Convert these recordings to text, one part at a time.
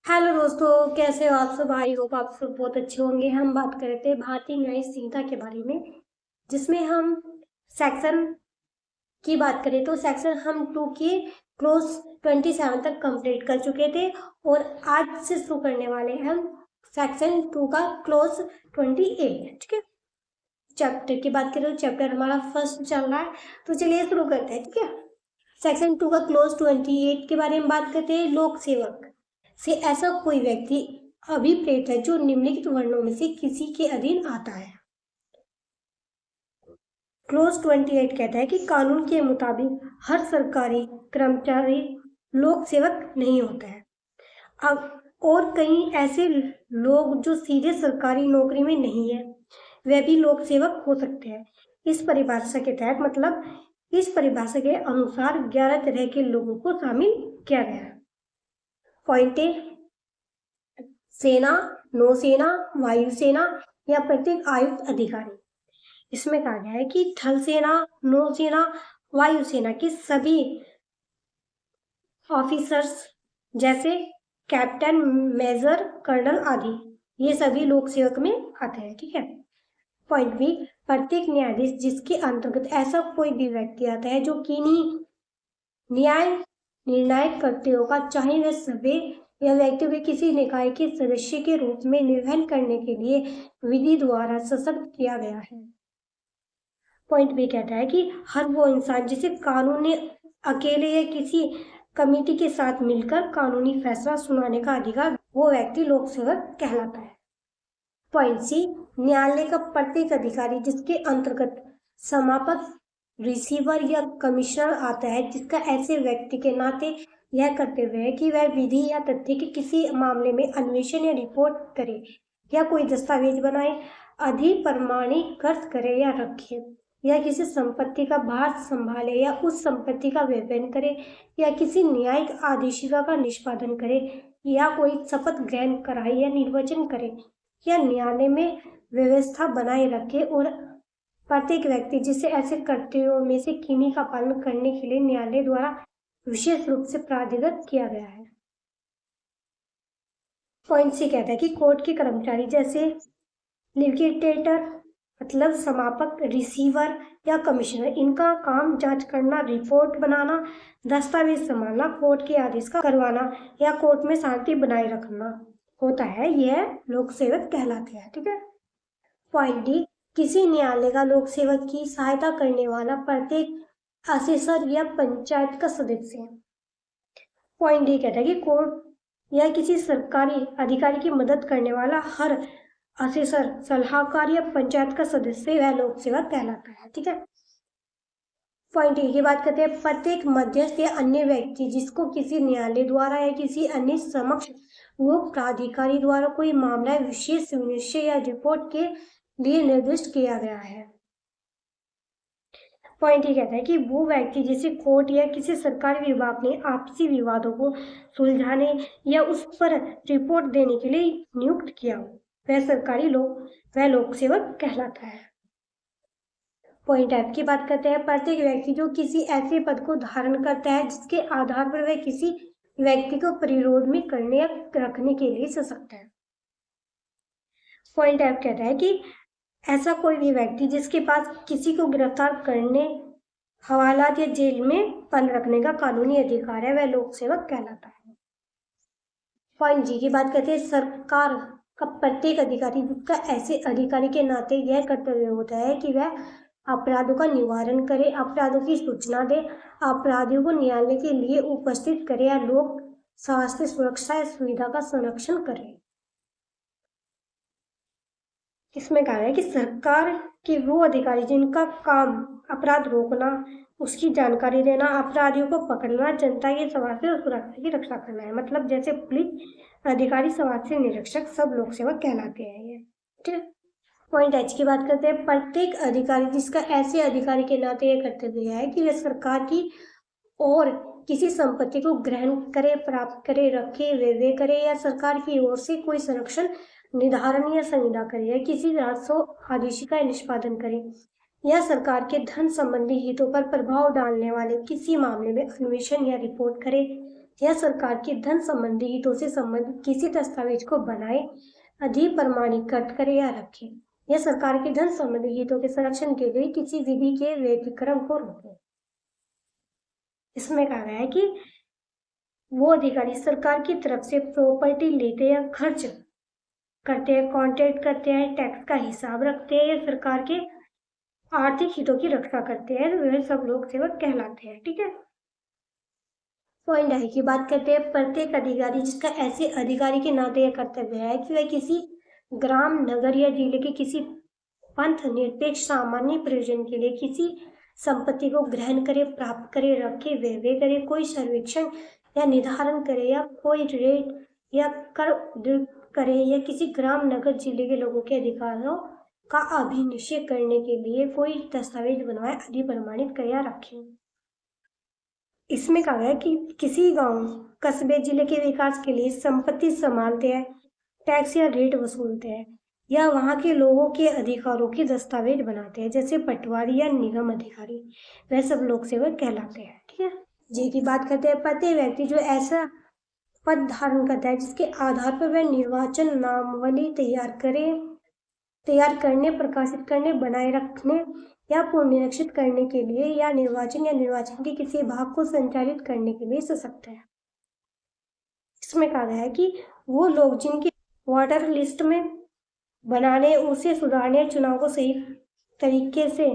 Hello दोस्तों, कैसे हो आप सब। आई होप आप सब बहुत अच्छे होंगे। हम बात कर रहे थे भारतीय न्याय संहिता के बारे में, जिसमें हम सेक्शन की बात करें तो सेक्शन हम 2 के क्लोज 27 तक कंप्लीट कर चुके थे और आज से शुरू करने वाले हैं हम सेक्शन 2 का क्लोज 28। ठीक है, चैप्टर की बात करें तो चैप्टर हमारा फर्स्ट चल रहा है, तो चलिए शुरू करते हैं। ठीक है, सेक्शन 2 का क्लोज 28 के बारे में बात करते हैं। लोक सेवक से ऐसा कोई व्यक्ति अभिप्रेत है जो निम्नलिखित वर्णों में से किसी के अधीन आता है। क्लोज 28 कहता है कि कानून के मुताबिक हर सरकारी कर्मचारी लोक सेवक नहीं होता है। अब और कई ऐसे लोग जो सीधे सरकारी नौकरी में नहीं है, वे भी लोक सेवक हो सकते हैं। इस परिभाषा के तहत मतलब इस परिभाषा के अनुसार 11 तरह के लोगों को शामिल किया गया है। पॉइंट ए, सेना, नौसेना, वायुसेना या प्रत्येक आयुक्त अधिकारी। इसमें कहा गया है कि थल सेना, नौसेना, वायुसेना के सभी ऑफिसर्स जैसे कैप्टन, मेजर, कर्नल आदि ये सभी लोक सेवक में आते हैं। ठीक है, पॉइंट बी, प्रत्येक न्यायाधीश जिसके अंतर्गत ऐसा कोई भी व्यक्ति आता है जो किन्हीं न्याय निर्णायक कर्तव्यों का चाहे वह सभ्य या व्यक्ति के किसी निकाय के सदस्य के रूप में निर्वहन करने के लिए विधि द्वारा सशक्त किया गया है। पॉइंट बी कहता है कि हर वो इंसान जिसे कानून ने अकेले या किसी कमेटी के साथ मिलकर कानूनी फैसला सुनाने का अधिकार, वो व्यक्ति लोक सेवक कहलाता है। पॉइंट सी, न्यायालय का प्रत्येक अधिकारी जिसके अंतर्गत समापक, रिसीवर या कमिश्नर आता है, जिसका ऐसे व्यक्ति के नाते यह कर्तव्य है कि वह विधि या तथ्य के किसी मामले में अन्वेषण या रिपोर्ट करे या कोई दस्तावेज बनाए, अधिप्रमाणीकृत करे या रखे, या किसी संपत्ति का भार संभाले या उस संपत्ति का व्यवहार करे, या किसी न्यायिक आदेशिका का निष्पादन करे, या कोई शपथ ग्रहण कराए या निर्वचन करे, या न्यायालय में व्यवस्था बनाए रखे। और प्रत्येक व्यक्ति जिसे ऐसे कर्तव्यों में से किन्हीं का पालन करने के लिए न्यायालय द्वारा विशेष रूप से प्राधिकृत किया गया है। पॉइंट सी कहता है कि कोर्ट के कर्मचारी जैसे लिटिगेटर मतलब समापक, रिसीवर या कमिश्नर, इनका काम जांच करना, रिपोर्ट बनाना, दस्तावेज संभालना, कोर्ट के आदेश का करवाना या कोर्ट में शांति बनाए रखना होता है, यह लोक सेवक कहलाते हैं। ठीक है, पॉइंट डी, किसी न्यायालय का लोक सेवक की सहायता करने वाला प्रत्येक असेसर या पंचायत का सदस्य है। पॉइंट डी कहता है कि कोर्ट या किसी सरकारी अधिकारी की मदद करने वाला हर असेसर, सलाहकार या पंचायत का सदस्य वह लोक सेवक कहलाता है। ठीक है, पॉइंट ए की बात करते हैं। प्रत्येक मध्यस्थ या अन्य व्यक्ति जिसको किसी न्यायालय द्वारा या किसी अन्य समक्ष लोक प्राधिकारी द्वारा कोई मामला विशेष सुनिश्चय या रिपोर्ट के लिए निर्दिष्ट किया गया है। पॉइंट ये कहता है कि वो व्यक्ति जिसे कोर्ट या किसी सरकारी विभाग ने आपसी विवादों को सुलझाने या उस पर रिपोर्ट देने के लिए नियुक्त किया हो, वह लोक सेवक कहलाता है। पॉइंट एफ की बात करते हैं। प्रत्येक व्यक्ति जो किसी ऐसे पद को धारण करता है जिसके आधार पर वह किसी व्यक्ति को प्रतिरोध में करने या रखने के लिए सशक्त है। पॉइंट एफ कहता है कि ऐसा कोई भी व्यक्ति जिसके पास किसी को गिरफ्तार करने, हवालात या जेल में बंद रखने का कानूनी अधिकार है, वह लोक सेवक कहलाता है। पॉइंट जी की बात करते हैं। सरकार का प्रत्येक अधिकारी जिसका ऐसे अधिकारी के नाते यह कर्तव्य होता है कि वह अपराधों का निवारण करे, अपराधों की सूचना दे, अपराधियों को न्यायालय के लिए उपस्थित करे या लोक स्वास्थ्य सुरक्षा या सुविधा का संरक्षण करे। इसमें कहा है कि सरकार के वो अधिकारी जिनका काम अपराध रोकना, उसकी जानकारी देना, अपराधियों को पकड़ना, जनता के स्वास्थ्य और सुरक्षा की रक्षा करना है। मतलब जैसे पुलिस अधिकारी, स्वास्थ्य निरीक्षक, सब लोक सेवक कहलाते हैं ये। ठीक, पॉइंट एच की बात करते हैं। प्रत्येक अधिकारी जिसका ऐसे अधिकारी के नाते यह कर्तव्य है कि वह सरकार की और किसी संपत्ति को ग्रहण करे, प्राप्त करे, रखे, व्यय करे या सरकार की ओर से कोई संरक्षण, निर्धारण या संविदा करे या किसी राजस्व आदेशिका निष्पादन करे या सरकार के धन संबंधी हितों पर प्रभाव डालने वाले किसी मामले में अन्वेषण या रिपोर्ट करे या सरकार के धन संबंधी हितों से संबंधित किसी दस्तावेज को बनाए, अधिप्रमाणीकृत करे या रखे, या सरकार के धन संबंधी हितों के संरक्षण के लिए किसी विधि के व्यतिक्रम को रोके। इसमें कहा गया है कि वो अधिकारी सरकार की तरफ से प्रॉपर्टी लेते या खर्च करते हैं, कॉन्ट्रैक्ट करते हैं, टैक्स का हिसाब रखते हैं या सरकार के आर्थिक हितों की रक्षा करते हैं, वह सब लोक सेवक कहलाते हैं। ठीक है, पॉइंट आई की बात करते हैं। प्रत्येक अधिकारी जिसका ऐसे अधिकारी के नाते यह कर्तव्य है कि वह किसी ग्राम, नगर या जिले के किसी पंथ निरपेक्ष सामान्य प्रयोजन के लिए किसी संपत्ति को ग्रहण करे, प्राप्त करे, रखे, व्यय करे, कोई सर्वेक्षण या निर्धारण करे या कोई रेट या कर करे या किसी ग्राम, नगर, जिले के लोगों के अधिकारों का अभिनिश्चय करने के लिए कोई दस्तावेज बनवाए, अधिप्रमाणित करे या रखे। इसमें कहा गया कि किसी गांव, कस्बे, जिले के विकास के लिए संपत्ति संभालते हैं, टैक्स या रेट वसूलते हैं या वहां के लोगों के अधिकारों के दस्तावेज बनाते हैं, जैसे पटवारी या निगम अधिकारी, वह सब लोक सेवक कहलाते हैं। ठीक है, जे की बात करते हैं। प्रत्येक व्यक्ति जो ऐसा पद धारण करता है जिसके आधार पर वह निर्वाचन नामावली तैयार करने, प्रकाशित करने, बनाए रखने या पुनरीक्षित करने के लिए या निर्वाचन के किसी भाग को संचालित करने के लिए सशक्त है। इसमें कहा गया है कि वो लोग जिनकी वोटर लिस्ट में बनाने, उसे सुधारने, चुनाव को सही तरीके से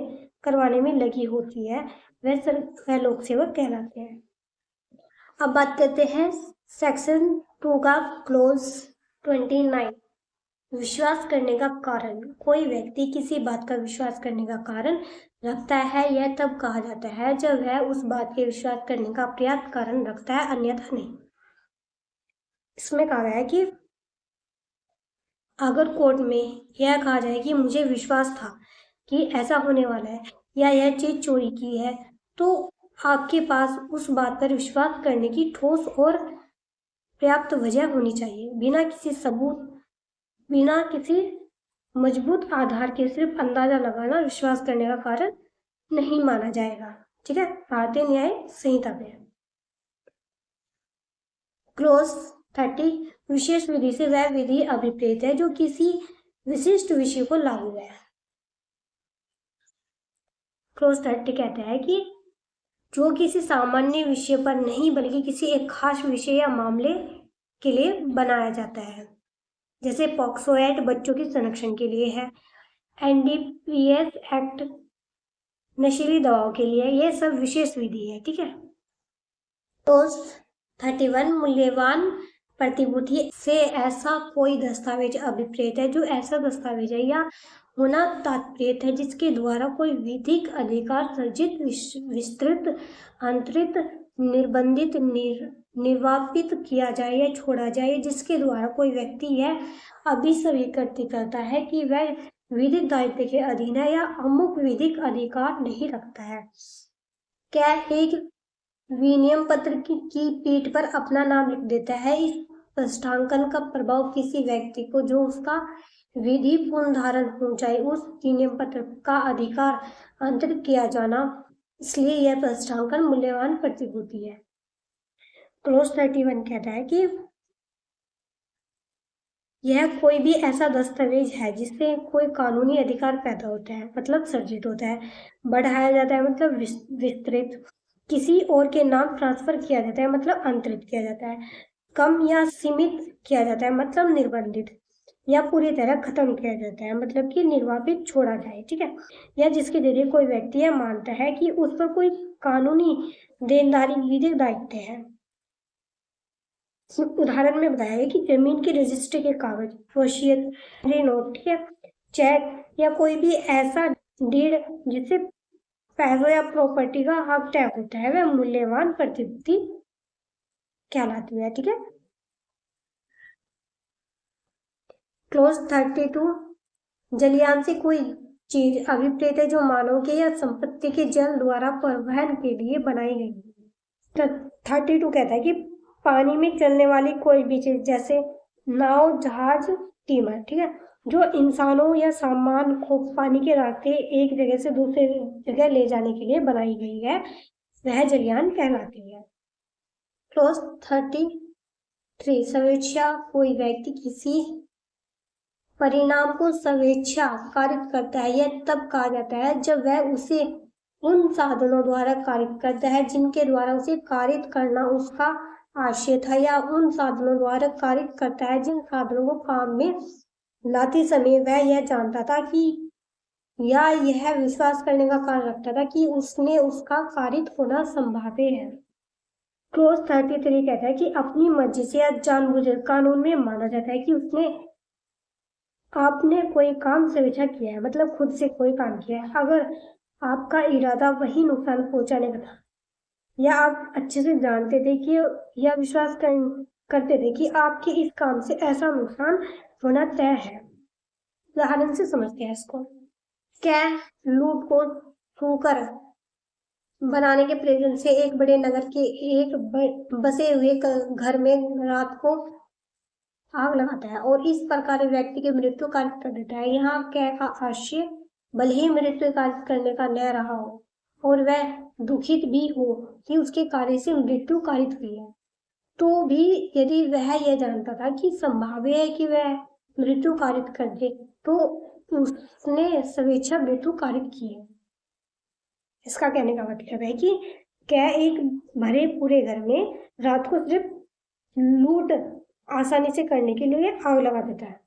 करवाने में लगी होती है, वह लोक सेवक कहलाते हैं। अब बात करते हैं सेक्शन 2 का क्लोज 29, विश्वास करने का कारण। कोई व्यक्ति किसी बात का विश्वास करने का कारण रखता है, यह तब कहा जाता है जब वह उस बात के विश्वास करने का पर्याप्त कारण रखता है, अन्यथा नहीं। इसमें कहा गया है कि अगर कोर्ट में यह कहा जाए कि मुझे विश्वास था कि ऐसा होने वाला है या यह चीज चोरी की है, तो आपके पास उस बात पर विश्वास करने की ठोस और पर्याप्त वजह होनी चाहिए। बिना किसी सबूत, बिना किसी मजबूत आधार के सिर्फ अंदाजा लगाना विश्वास करने का कारण नहीं माना जाएगा। ठीक है, भारतीय न्याय संहिता में। क्लोज 30, विशेष विधि से वह विधि अभिप्रेत है जो किसी विशिष्ट विषय को लागू है। क्लोज 30 कहता है कि जो किसी सामान्य विषय पर नहीं बल्कि किसी एक खास विषय या मामले के लिए बनाया जाता है, जैसे पॉक्सो एक्ट बच्चों के संरक्षण के लिए है, एनडीपीएस एक्ट नशीली दवाओं के लिए, यह सब विशेष विधि है। ठीक है, क्लोज 31, मूल्यवान प्रतिभूति से ऐसा कोई दस्तावेज अभिप्रेत है जो ऐसा दस्तावेज है या होना तात्पर्य है जिसके द्वारा कोई विधिक अधिकार सर्जित, विस्तृत, अंतरित, निर्बंधित, निर्वापित किया जाए या छोड़ा जाए, जिसके द्वारा कोई व्यक्ति यह अभिस्वीकृत करता है कि वह विधिक दायित्व के अधीन है या अमुक विधिक अधिकार नहीं रखता है। क्या एक विनियम पत्र की पीठ पर अपना नाम लिख देता है। इस स्पष्टांकन का प्रभाव किसी व्यक्ति को जो उसका विधि पूर्ण धारण हो जाए उस विनियम पत्र का अधिकार अंतरित किया जाना, इसलिए यह स्पष्टांकन मूल्यवान प्रतिभूति है। क्लोज 31 कहता है कि यह कोई भी ऐसा दस्तावेज है जिससे कोई कानूनी अधिकार पैदा होता है, मतलब सर्जित होता है, बढ़ाया जाता है, मतलब विस्तृत, किसी और के नाम ट्रांसफर किया जाता है, मतलब अंतरित किया जाता है, कम या सीमित किया जाता है, मतलब निर्बंधित, या पूरी तरह खत्म किया जाता है, मतलब कि निर्वापित छोड़ा जाए। ठीक है, या जिसके जरिए कोई व्यक्ति यह मानता है कि उस पर कोई कानूनी देनदारी, विधिक दायित्व है। उदाहरण में बताया है कि जमीन की रजिस्ट्री के कागज, वसीयत, नोट, ठीक है, चेक या कोई भी ऐसा डीड जिससे पैसों या प्रॉपर्टी का हक तय होता है, वह मूल्यवान प्रतिभूति कहलाती है। ठीक है, क्लोज 32, जलयान से कोई चीज अभिप्रेत है जो मानव के या संपत्ति के जल द्वारा परिवहन के लिए बनाई गई है। 32 कहता है कि पानी में चलने वाली कोई भी चीज, जैसे नाव, जहाज, स्टीमर, ठीक है, जो इंसानों या सामान को पानी के रास्ते एक जगह से दूसरे जगह ले जाने के लिए बनाई गई है, वह जलयान कहलाती है। क्लोज 33 स्वेच्छा कोई व्यक्ति किसी परिणाम को स्वेच्छा कारित करता है यह तब कहा जाता है जब वह उसे उन साधनों द्वारा कारित करता है जिनके द्वारा उसे कारित करना उसका आशय था या उन साधनों द्वारा कारित करता है जिन साधनों को काम में लाते समय वह यह जानता था कि या यह विश्वास करने का कारण रखता था कि उसने उसका कारित होना संभाव्य है। क्लोज 33 कहता है कि अपनी मर्जी से या जानबूझकर कानून में माना जाता है कि उसने आपने कोई काम स्वेच्छा किया है, मतलब खुद से कोई काम किया है, अगर आपका इरादा वही नुकसान पहुंचाने का था या आप अच्छे से जानते थे कि या विश्वास करते थे कि आपके इस काम से ऐसा नुकसान होना तय है। उदाहरण से समझते हैं इसको। क्या लूट को ठोकर बनाने के प्रयोजन से एक बड़े नगर के एक बसे हुए घर में रात को आग लगाता है और इस प्रकार व्यक्ति की मृत्यु कारित कर देता है। यहाँ कैद का आशय भले ही मृत्यु कारित करने का न रहा हो और वह दुखित भी हो कि उसके कार्य से मृत्यु कारित हुई है, तो भी यदि वह यह जानता था कि संभाव्य है कि वह मृत्यु कारित कर दे, तो उसने स्वेच्छा मृत्यु कारित की है। इसका कहने का मतलब है कि क्या एक भरे पूरे घर में रात को सिर्फ लूट आसानी से करने के लिए आग लगा देता है।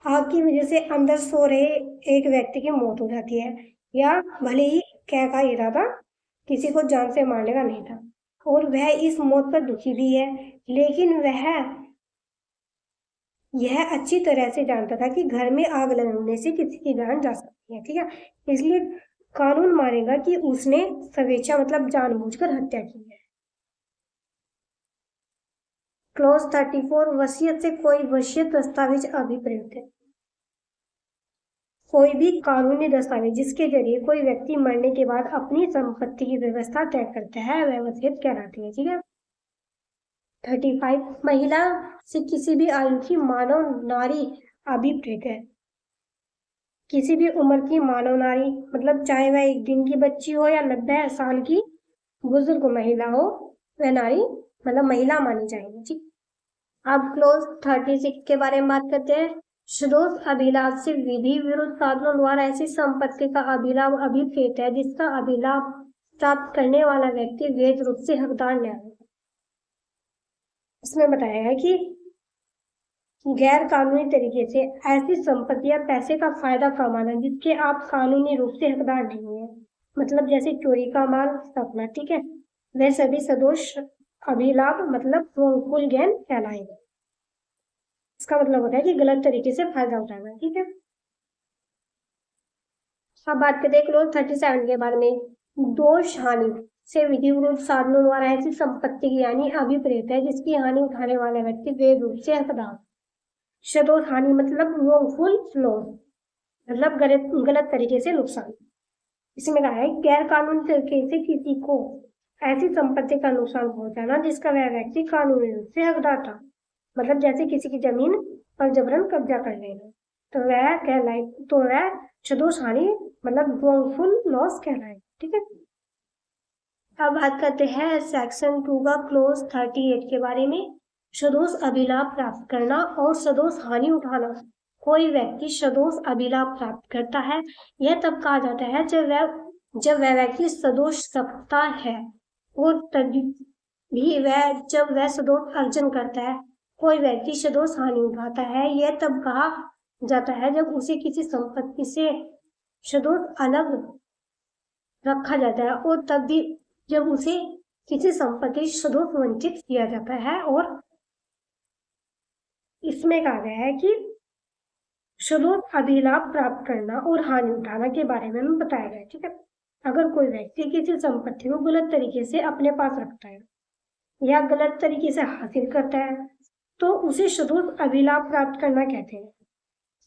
आग की वजह से अंदर सो रहे एक व्यक्ति की मौत हो जाती है, या भले ही क्या का इरादा किसी को जान से मारने का नहीं था और वह इस मौत पर दुखी भी है, लेकिन वह यह अच्छी तरह से जानता था कि घर में आग लगने से किसी की जान जा सकती है। ठीक है, इसलिए कानून मानेगा कि उसने स्वेच्छा मतलब जानबूझकर हत्या की है। क्लोज 34 वसीयत से कोई वसीयत दस्तावेज अभिप्रेत है। कोई भी कानूनी दस्तावेज जिसके जरिए कोई व्यक्ति मरने के बाद अपनी संपत्ति की व्यवस्था तय करता है वह वसीयत कहलाती है। ठीक है। 35 महिला से किसी भी आयु की मानव नारी अभिप्रेत है। किसी भी उम्र की मानव नारी मतलब चाहे वह एक दिन की बच्ची हो या 90 साल की बुजुर्ग महिला हो, वह नारी मतलब महिला मानी जाएगी। ठीक। अब क्लोज 36 के बारे में बात करते हैं। सदोष अभिलाभ से विधि विरुद्ध साधनों द्वारा ऐसी संपत्ति का अभिलाभ अभिप्रेत है जिसका अभिलाभ प्राप्त करने वाला व्यक्ति वैध रूप से हकदार न है। इसमें बताया है कि गैर कानूनी तरीके से ऐसी संपत्ति या पैसे का फायदा कमाना जिसके आप कानूनी रूप से हकदार नहीं है, मतलब जैसे चोरी का माल सपना, ठीक है, वह सभी सदोष अभिलाभ मतलब wrongful gain कहलाएगा। इसका मतलब होता है कि गलत तरीके से फायदा उठाना। ठीक है। अब बात करते हैं क्लोज 37 के बारे में। दोष हानि से विधि विरुद्ध साधनों द्वारा ऐसी संपत्ति की हानि अभिप्रेत है जिसकी हानि उठाने वाला व्यक्ति वैध रूप से हकदार। सदोष हानि मतलब wrongful loss मतलब गलत तरीके से नुकसान। इसमें कहा है गैर कानूनी तरीके से किसी को ऐसी संपत्ति का नुकसान पहुंचाना जिसका वह व्यक्ति कानूनी रूप से हकदार था, मतलब जैसे किसी की जमीन पर जबरन कब्जा कर लेना, तो वह कहलाए, तो वह सदोष हानि मतलब wrongful loss कहलाए। ठीक है। अब बात करते हैं सेक्शन 2 का क्लोज 38 के बारे में। सदोष अभिलाभ प्राप्त करना और सदोष हानि उठाना। कोई व्यक्ति सदोष अभिलाभ प्राप्त करता है यह तब कहा जाता है जब वह व्यक्ति सदोष सकता है, और तभी भी जब वह सदोष अर्जन करता है। कोई व्यक्ति सदोष हानि उठाता है यह तब कहा जाता है जब उसे किसी संपत्ति से सदोष अलग रखा जाता है और तब भी जब उसे किसी संपत्ति सदोष वंचित किया जाता है। और इसमें कहा गया है कि सदोष अभिलाभ प्राप्त करना और हानि उठाना के बारे में बताया गया है। ठीक है। अगर कोई व्यक्ति किसी संपत्ति को गलत तरीके से अपने पास रखता है या गलत तरीके से हासिल करता है तो उसे सदोष अभिलाभ प्राप्त करना कहते हैं,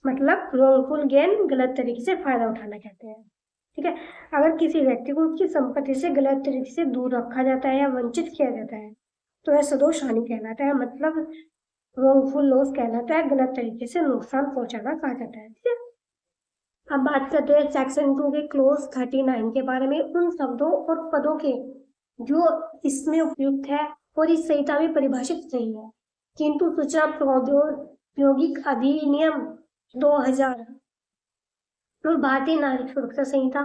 मतलब wrongful gain गलत तरीके से फायदा उठाना कहते हैं। ठीक है। अगर किसी व्यक्ति को उसकी संपत्ति से गलत तरीके से दूर रखा जाता है या वंचित किया जाता है तो वह सदोष हानि कहलाता है, मतलब wrongful loss कहलाता है, गलत तरीके से नुकसान पहुंचाना कहा जाता है। ठीक है। अब बात करते हैं सेक्शन 2 के क्लोज 39 के बारे में। उन शब्दों और पदों के जो इसमें उपयुक्त है और इस संहिता में परिभाषित नहीं है, किंतु सूचना प्रौद्योगिकी अधिनियम 2000 और भारतीय नागरिक सुरक्षा संहिता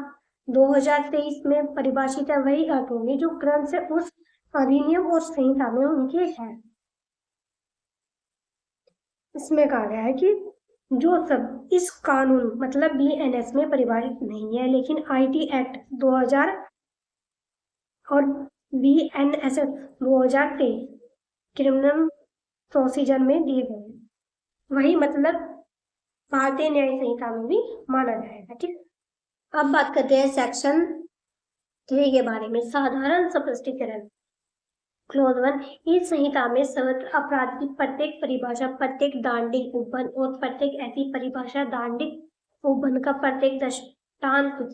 2023 में परिभाषित है वही अर्थ होंगे जो क्रम से उस अधिनियम और संहिता में उनके हैं। इसमें कहा गया है कि जो सब इस कानून मतलब BNS में परिभाषित नहीं है, लेकिन IT एक्ट 2000 और BNSS 2023 क्रिमिनल प्रोसीजर में दिए गए हैं, वही मतलब भारतीय न्याय संहिता में भी माना जाएगा। ठीक, अब बात करते हैं सेक्शन 3 के बारे में, साधारण स्पष्टीकरण। क्लोज 1, इस संहिता में सर्वत्र अपराध की प्रत्येक परिभाषा, प्रत्येक दांडिक उपबंध और प्रत्येक ऐसी परिभाषा दांडिक उपबंध का प्रत्येक दृष्टांत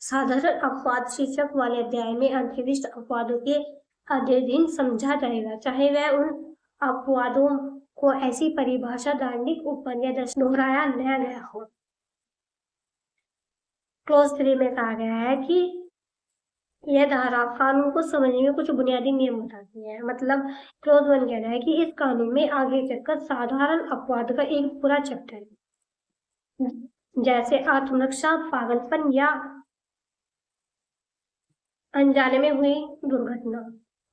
साधारण अपवाद शीर्षक वाले अध्याय में अंतर्निहित अपवादों के अधीन समझा जाएगा, चाहे वह उन अपवादों को ऐसी परिभाषा दांडिक उपबंध या दोहराया न गया हो। क्लोज 3 में कहा गया है कि यह धारा कानून को समझने में कुछ बुनियादी नियम बताती है। मतलब क्लोज 1 कह रहा है कि इस कानून में आगे चलकर साधारण अपवाद का एक पूरा चैप्टर है, जैसे आत्मरक्षा, पागलपन या अनजाने में हुई दुर्घटना।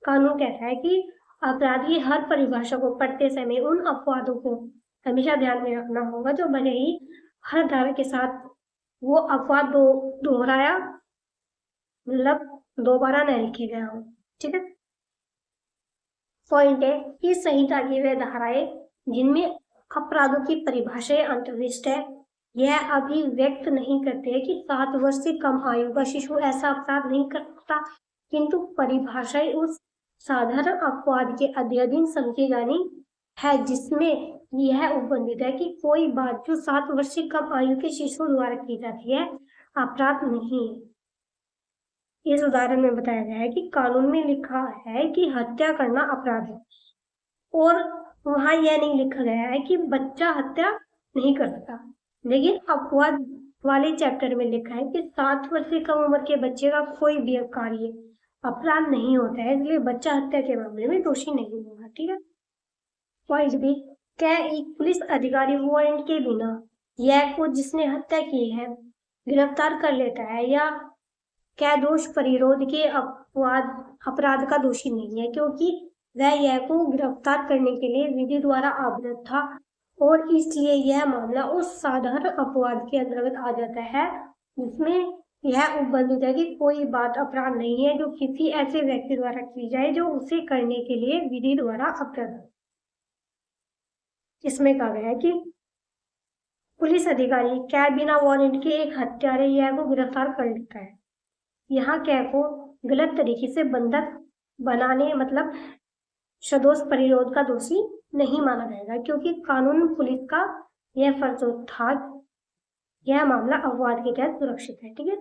कानून कहता है कि अपराधी हर परिभाषा को पढ़ते समय उन अपवादों को हमेशा ध्यान में रखना होगा जो भले ही हर धारा के साथ वो अपवाद दोहराया मतलब दोबारा न लिखे गया हो। ठीक है, पॉइंट है इस संहिता की वे धाराएं जिनमें अपराधों की परिभाषाएं अंतर्निहित है, यह अभिव्यक्त नहीं करते हैं कि 7 वर्ष से कम आयु का शिशु ऐसा अपराध नहीं कर सकता, किंतु परिभाषाएं उस साधारण अपवाद के अधीन समझी जानी है जिसमें यह उपबंधित है कि कोई बात जो 7 वर्ष से कम आयु के शिशु द्वारा की जाती है अपराध नहीं है। इस उदाहरण में बताया गया है कि कानून में लिखा है कि हत्या करना अपराध है और वहां यह नहीं लिखा गया है कि बच्चा हत्या नहीं कर सकता, लेकिन अपवाद वाले चैप्टर में लिखा है कि 7 वर्ष से कम उम्र के बच्चे का कोई भी कार्य अपराध नहीं होता है, इसलिए बच्चा हत्या के मामले में दोषी नहीं होगा। ठीक है, पॉइंट बी, क्या एक पुलिस अधिकारी वारंट के बिना यह को जिसने हत्या की है गिरफ्तार कर लेता है या क्या दोष परिरोध के अपराध का दोषी नहीं है, क्योंकि वह यह को गिरफ्तार करने के लिए विधि द्वारा आबद्ध था और इसलिए यह मामला उस साधारण अपवाद के अंतर्गत आ जाता है जिसमें यह उपबंधित है कि कोई बात अपराध नहीं है जो किसी ऐसे व्यक्ति द्वारा की जाए जो उसे करने के लिए विधि द्वारा अपराध। इसमें कहा गया है कि पुलिस अधिकारी क्या बिना वारंट के एक हत्यारे यह को गिरफ्तार कर लेता है। यहाँ क्या को गलत तरीके से बंधक बनाने मतलब सदोष परिरोध का दोषी नहीं माना जाएगा, क्योंकि कानून पुलिस का यह फर्ज था यह मामला अपवाद के तहत सुरक्षित है। ठीक है,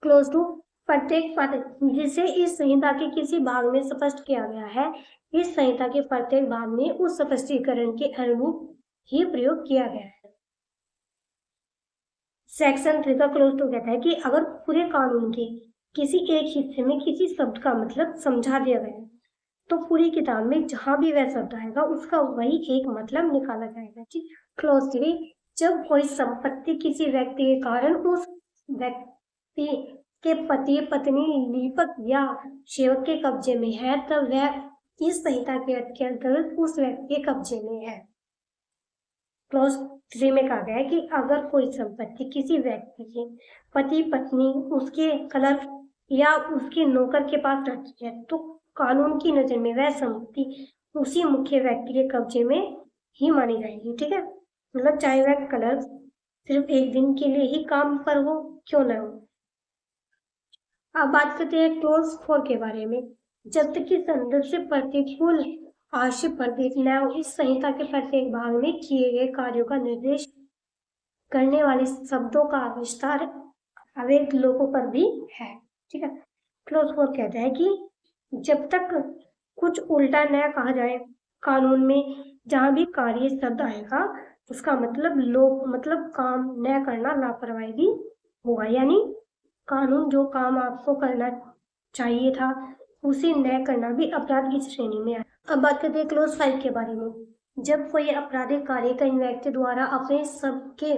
क्लोज टू, प्रत्येक पद जिसे इस संहिता के किसी भाग में स्पष्ट किया गया है इस संहिता के प्रत्येक भाग में उस स्पष्टीकरण के अनुरूप ही प्रयोग किया गया है। सेक्शन 3 का क्लोज टू कहता है कि अगर पूरे कानून के किसी एक हिस्से में किसी शब्द का मतलब समझा दिया गया है तो पूरी किताब में जहां भी वह शब्द आएगा उसका वही एक मतलब निकाला जाएगा। ठीक, क्लोज 3, जब कोई संपत्ति किसी व्यक्ति के कारण उस व्यक्ति के पति, पत्नी, लिपिक या सेवक के कब्जे में है तब वह इस संहिता के अंतर्गत उस व्यक्ति के कब्जे में है। क्लोज 3 में कहा गया है कि अगर कोई संपत्ति किसी व्यक्ति के पति, पत्नी, उसके क्लर्क या उसके नौकर के पास रहती है तो कानून की नजर में वह संपत्ति उसी मुख्य व्यक्ति के कब्जे में ही मानी जाएगी। ठीक है, मतलब चाहे वह क्लर्क सिर्फ एक दिन के लिए ही काम पर हो क्यों न हो। अब बात करते हैं क्लोज 4 के बारे में। जब तक कि संदर्भ से प्रतिकूल आशय प्रतीत न हो इस संहिता के प्रत्येक भाग में किए गए कार्यों का निर्देश करने वाले शब्दों का विस्तार अवैध लोगों पर भी है। ठीक है, क्लोज 4 कहता है कि जब तक कुछ उल्टा न कहा जाए कानून में जहां भी कार्य शब्द आएगा उसका मतलब काम न करना लापरवाही भी होगा, यानी कानून जो काम आपको करना चाहिए था उसे न करना भी अपराध की श्रेणी में आए। अब बात करते हैं क्लोज 5 के बारे में। जब कोई आपराधिक कार्य कई व्यक्ति द्वारा अपने सबके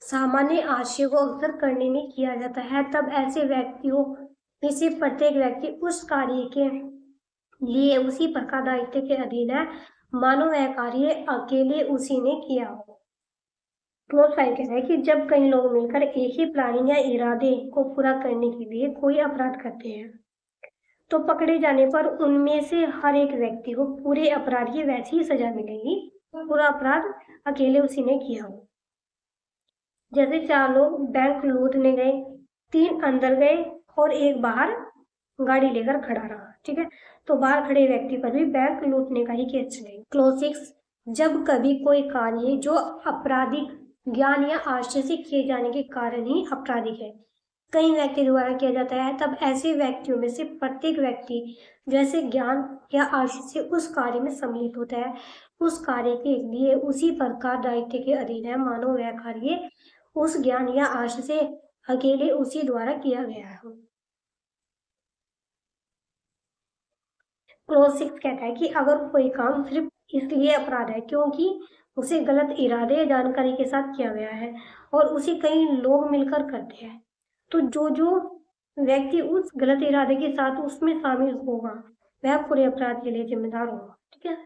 सामान्य आशय को अक्सर करने में किया जाता है, तब ऐसे व्यक्तियों में से प्रत्येक व्यक्ति उस कार्य के लिए उसी प्रकार दायित्व के अधीन है, मानो वह कार्य अकेले उसी ने किया हो। क्लोज 5 कहता है कि जब कई लोग मिलकर एक ही प्लानिंग या इरादे को पूरा करने के लिए कोई अपराध करते हैं, तो पकड़े जाने पर उनमें से हर एक व्यक्ति को पूरे अपराध की वैसी ही सजा मिलेगी, पूरा अपराध अकेले उसी ने किया हो। जैसे 4 लोग बैंक लूटने गए, 3 अंदर गए और एक बाहर गाड़ी लेकर खड़ा रहा, ठीक है, तो बाहर खड़े व्यक्ति पर भी बैंक लूटने का ही केस चलेगा। क्लोज 6, जब कभी कोई कार्य जो आपराधिक ज्ञान या आशय से किए जाने के कारण ही आपराधिक है, कई व्यक्ति द्वारा किया जाता है, तब ऐसे व्यक्तियों में से प्रत्येक व्यक्ति जैसे ज्ञान या आशय से उस कार्य में सम्मिलित होता है, उस कार्य के लिए उसी प्रकार दायित्व के अधीन है, मानो वह कार्य उस ज्ञान या आशय से अकेले उसी द्वारा किया गया हो। क्लोज 6 कहता है कि अगर कोई काम सिर्फ इसलिए अपराध है क्योंकि उसे गलत इरादे या जानकारी के साथ किया गया है और उसे कई लोग मिलकर करते हैं, तो जो व्यक्ति उस गलत इरादे के साथ उसमें शामिल होगा वह पूरे अपराध के लिए जिम्मेदार होगा, ठीक है।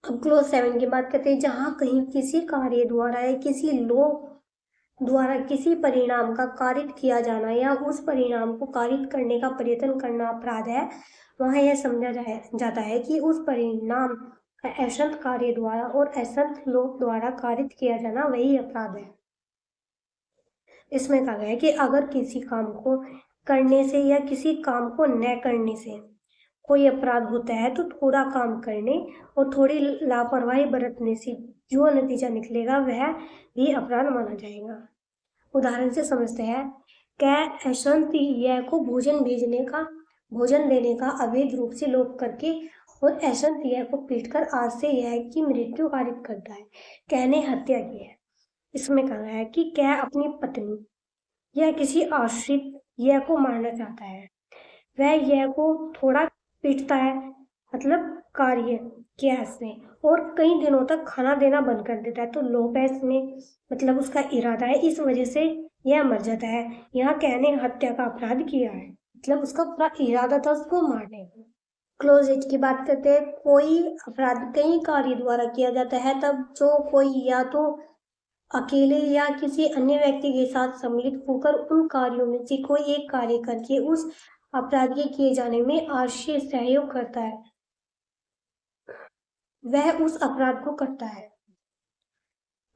अब क्लोज 7 की बात करते हैं। जहां कहीं किसी कार्य द्वारा या किसी लोग द्वारा किसी परिणाम का कारित किया जाना या उस परिणाम को कारित करने का प्रयत्न करना अपराध है, वहां यह समझा जाता है कि उस परिणाम का असंत कार्य द्वारा और असंत लोग द्वारा कारित किया जाना वही अपराध है। इसमें कहा गया है कि अगर किसी काम को करने से या किसी काम को न करने से कोई अपराध होता है, तो थोड़ा काम करने और थोड़ी लापरवाही बरतने से जो नतीजा निकलेगा वह भी अपराध माना जाएगा। उदाहरण से समझते हैं। क्या अशांत यह को भोजन देने का अवैध रूप से लोभ करके और अशांत यह को पीटकर आज से यह की मृत्यु कारित करता है, कहने हत्या की है। इसमें कहा है कि क्या अपनी पत्नी या किसी आश्रित यह को मारना चाहता है, वह यह को थोड़ा पीटता है, मतलब कार्य किया इसने, और कई दिनों तक खाना देना बंद कर देता है, तो लोभ है इसमें, मतलब उसका इरादा है, इस वजह से यह मर जाता है। यहाँ कहने हत्या का अपराध किया है, मतलब उसका पूरा इरादा था उसको मारने का। क्लोज 8 की बात करते हैं। कोई अपराध कई कार्य द्वारा किया जाता है, तब जो कोई या तो अकेले या किसी अन्य व्यक्ति के साथ सम्मिलित होकर उन कार्यों में से कोई एक कार्य करके उस अपराध के किए जाने में आश्रय सहयोग करता है, वह उस अपराध को करता है।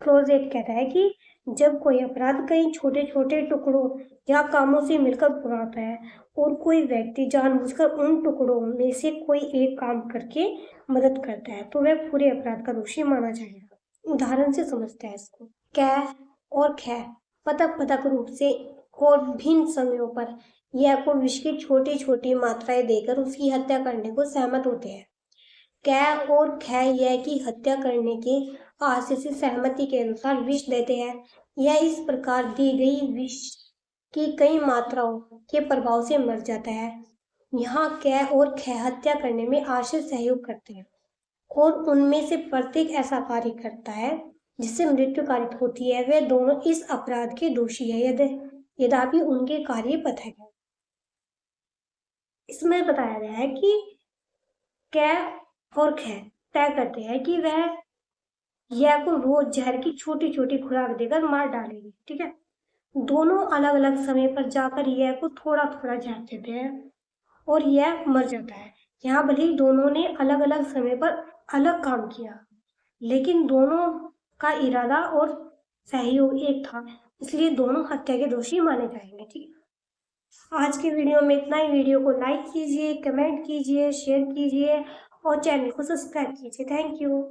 क्लोज 8 कहता है कि जब कोई अपराध कई छोटे छोटे टुकड़ों या कामों से मिलकर पूरा होता है और कोई व्यक्ति जानबूझकर उन टुकड़ों में से कोई एक काम करके मदद करता है, तो वह पूरे अपराध का दोषी माना जाएगा। उदाहरण से समझते हैं इसको। कै और खे पृथक रूप से और भिन्न समयों पर यह को विष की छोटी छोटी मात्राएं देकर उसकी हत्या करने को सहमत होते हैं। कै और खे यह की हत्या करने के आशय से सहमति के अनुसार विष देते हैं। यह इस प्रकार दी गई विष की कई मात्राओं के प्रभाव से मर जाता है। यहाँ कै और खे हत्या करने में आशय सहयोग करते हैं और उनमें से प्रत्येक ऐसा कार्य करता है जिससे मृत्यु कारित होती है। वे दोनों इस अपराध के दोषी है यद्यपि उनके कार्य पृथक है। इसमें बताया गया है कि कै और खे तय करते हैं कि वह यह को रोज जहर की छोटी छोटी खुराक देकर मार डालेंगे, ठीक है। दोनों अलग अलग समय पर जाकर यह को थोड़ा थोड़ा जहर देते हैं और यह मर जाता है। यहाँ भले ही दोनों ने अलग अलग समय पर अलग काम किया, लेकिन दोनों का इरादा और सहयोग एक था, इसलिए दोनों हत्या के दोषी माने जाएंगे, ठीक है। आज की वीडियो में इतना ही। वीडियो को लाइक कीजिए, कमेंट कीजिए, शेयर कीजिए और चैनल को सब्सक्राइब कीजिए। Thank you.